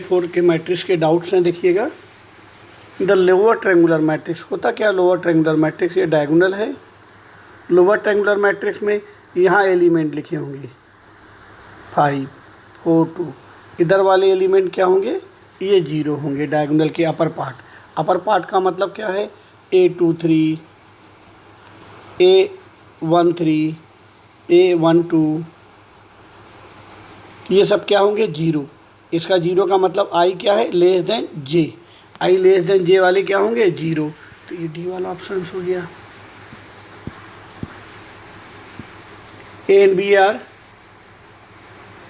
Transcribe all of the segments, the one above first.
4 के मैट्रिक्स के डाउट्स हैं, देखिएगा। द लोअर ट्रायंगुलर मैट्रिक्स होता क्या, लोअर ट्रायंगुलर मैट्रिक्स ये डायगोनल है। लोअर ट्रायंगुलर मैट्रिक्स में यहाँ एलिमेंट लिखे होंगे 5 4 2, इधर वाले एलिमेंट क्या होंगे, ये 0 होंगे डायगोनल के अपर पार्ट। अपर पार्ट का मतलब क्या है, A23 A13 A12, ये सब क्या होंगे 0। इसका 0 का मतलब I क्या है, less than J। I less than J वाले क्या होंगे 0। तो ये डी वाला ऑप्शन हो गया। A and B are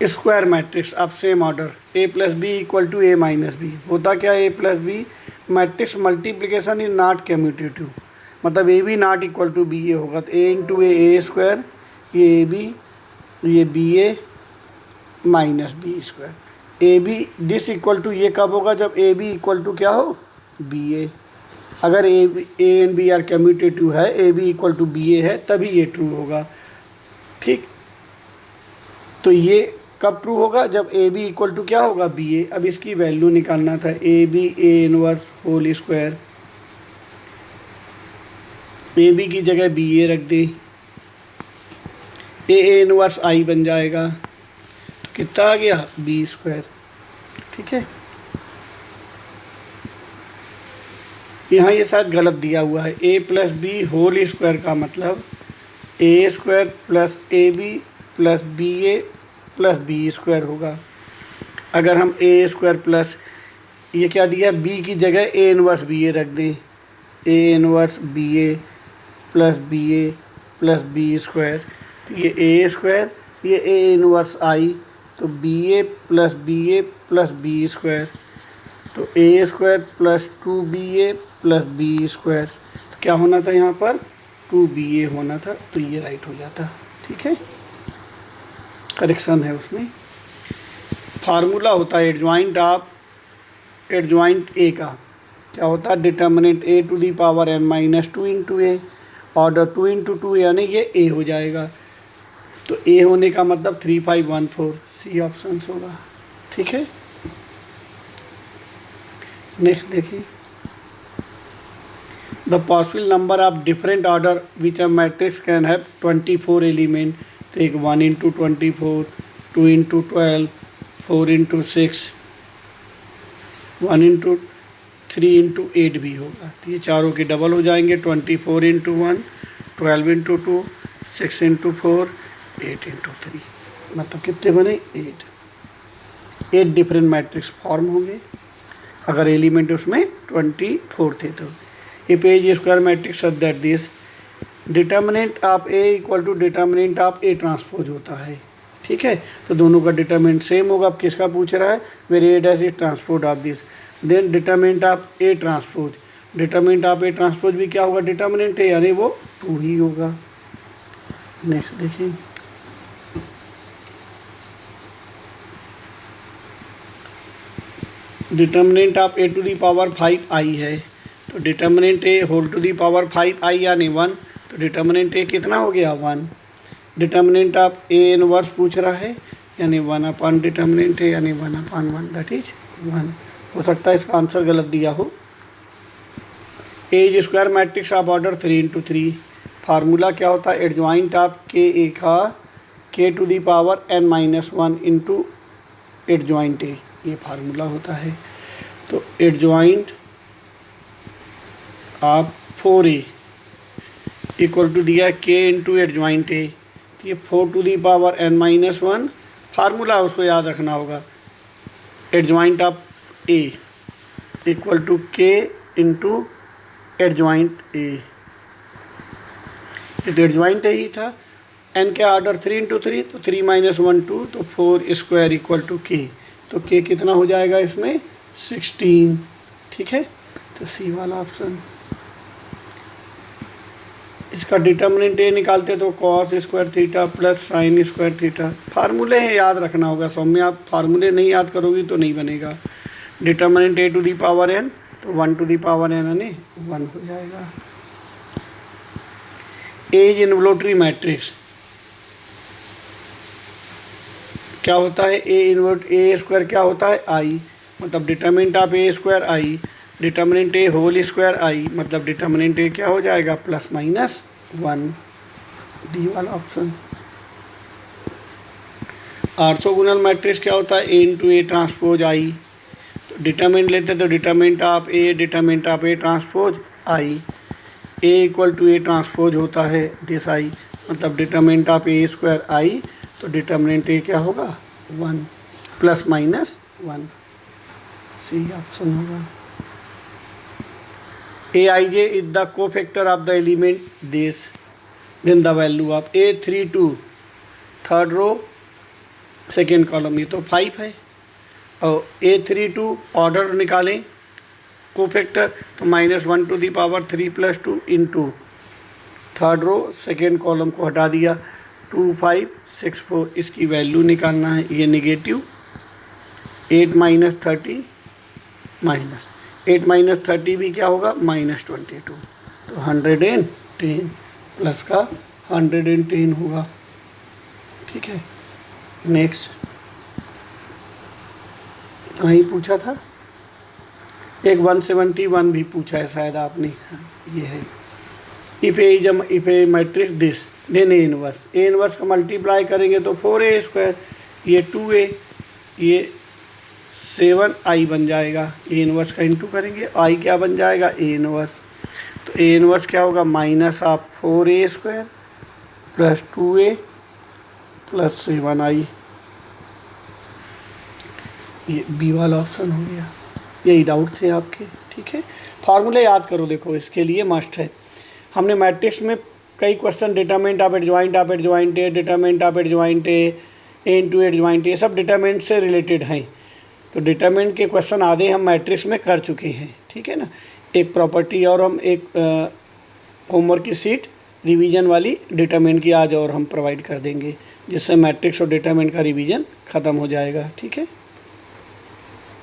square matrix of same order, A plus B equal to A minus B. होता क्या है, A plus B matrix multiplication is not commutative, मतलब A B not equal to B A होगा। तो A into A square, ये A B, ये B A minus B square. A B this equal to ये कब होगा, जब ए B equal to क्या हो, बी ए। अगर A and B are commutative है, A B equal to B A है, तभी ये ट्रू होगा। ठीक, तो ये कब ट्रू होगा, जब ए बी इक्वल टू क्या होगा, बी ए। अब इसकी वैल्यू निकालना था, A B A inverse whole square, A B की जगह बी ए रख दे, ए इनवर्स आई बन जाएगा, तो कितना आ गया, बी स्क्वायर। ठीक है, यहाँ ये शायद गलत दिया हुआ है, A plus B whole square का मतलब A square plus A B plus B A plus B square होगा। अगर हम ए स्क्वायर प्लस ये क्या दिया, बी की जगह ए इनवर्स बी ए रख दें, A inverse B A plus B square, तो ये ए स्क्वायर, ये ए इनवर्स आई, तो B A plus B square, तो A square plus 2ba plus B square. तो क्या होना था यहाँ पर, 2ba होना था, तो ये राइट हो जाता। ठीक है, करेक्शन है उसमें। फार्मूला होता है एडजॉइंट ए का, क्या होता है, determinant A to the power n minus 2 into A, order 2 into 2 यानी ये ए हो जाएगा। तो ए होने का मतलब 3514, सी ऑप्शन होगा। ठीक है, नेक्स्ट देखिए, the possible number of different order which a matrix can have 24 element. तो एक 1 into 24, 2 into 12, 4 into 6, 1 into 3 into 8 भी होगा। तो ये चारों के डबल हो जाएंगे, 24 इंटू 1, 12 इंटू 2, 6 इंटू 4, 8 इंटू 3, मतलब कितने बने, 8 डिफरेंट मैट्रिक्स फॉर्म होंगे अगर एलिमेंट उसमें 24 थे। तो A page square matrix such that this determinant of A equal to determinant of A transpose होता है। ठीक है, तो दोनों का डिटर्मिनेंट सेम होगा। अब किसका पूछ रहा है, where A dash is transpose of this, then determinant of A transpose, determinant of A transpose भी क्या होगा, डिटर्मिनेंट ए यानी वो 2 ही होगा। नेक्स्ट देखिए, determinant of A to the power 5i है, तो determinant A whole to the power 5i यानी 1, तो डिटर्मिनेंट ए कितना हो गया, 1। डिटर्मिनेंट ऑफ ए इनवर्स पूछ रहा है, यानी 1 अपॉन डिटर्मिनेंट ए यानी 1 अपॉन 1, दैट इज 1। हो सकता है इसका आंसर गलत दिया हो। A is square matrix of order 3 into 3, formula क्या होता है, एडजॉइंट ऑफ के ए का k to the power n minus 1 into adjoint A, ये फार्मूला होता है। तो एडजॉइंट आप 4a इक्वल टू दिया k इंटू एडजॉइंट ए, ये 4 to the power n minus 1, formula उसको याद रखना होगा। Adjoint of a equal to k into adjoint A, तो एडजॉइंट ए ही था। n के ऑर्डर 3 इंटू 3, तो 3 माइनस 1 2, तो 4 स्क्वायर इक्वल टू k, तो k कितना हो जाएगा इसमें, 16। ठीक है, तो सी वाला ऑप्शन। इसका डिटर्मिनेंट ए निकालते तो cos square theta plus sine square theta, फार्मूले हैं याद रखना होगा। सब में आप फार्मूले नहीं याद करोगी तो नहीं बनेगा। Determinant A to the power n, तो 1 टू दी पावर n यानी 1 हो जाएगा। ए इज इन्वोल्यूटरी मैट्रिक्स क्या होता है, ए इन्वर्ट ए स्क्वायर क्या होता है, आई। मतलब determinant of A square I, determinant A whole square I, मतलब डिटर्मिनेंट ए क्या हो जाएगा प्लस माइनस 1, डी वाला ऑप्शन। ऑर्थोगोनल मैट्रिक्स क्या होता है, ए इंटू ए ट्रांसपोज आई, तो डिटर्मिनेंट लेते तो determinant of A transpose I, A equal to A transpose होता है दिस आई, मतलब determinant of A square I, तो डिटर्मिनेंट ए क्या होगा 1 प्लस माइनस 1, सी ऑप्शन होगा। A I J is the cofactor of the element this, then the value of A32 third row second column, ये तो 5 है, और A32 order निकालें को फैक्टर, तो -1 to the power 3 + 2 into third row second column को हटा दिया 2564, इसकी वैल्यू निकालना है, ये नेगेटिव 8 - 30 माइनस 8 - 30 भी क्या होगा -22, तो 110 प्लस का 110 होगा। ठीक है, नेक्स्ट इतना ही पूछा था, एक 171 भी पूछा है शायद आपने, ये है if A matrix this then A inverse का मल्टीप्लाई करेंगे तो 4a स्क्वायर, ये 2a, ये 7i बन जाएगा, ए इनवर्स का इंटू करेंगे, आई क्या बन जाएगा ए इनवर्स, तो ए इनवर्स क्या होगा minus of 4a square plus 2a plus 7i, ये बी वाला ऑप्शन हो गया। यही डाउट थे आपके। ठीक है, फार्मूले याद करो, देखो इसके लिए मस्ट है। हमने मैट्रिक्स में कई question determinant of adjoint A, determinant of adjoint A into adjoint ए, सब डिटरमिनेंट से रिलेटेड हैं, तो डिटरमिनेंट के क्वेश्चन आधे हम मैट्रिक्स में कर चुके हैं। ठीक है ना, एक प्रॉपर्टी और हम एक होमवर्क की सीट रिवीजन वाली डिटरमिनेंट की आज और हम प्रोवाइड कर देंगे, जिससे मैट्रिक्स और डिटरमिनेंट का रिवीजन ख़त्म हो जाएगा। ठीक है।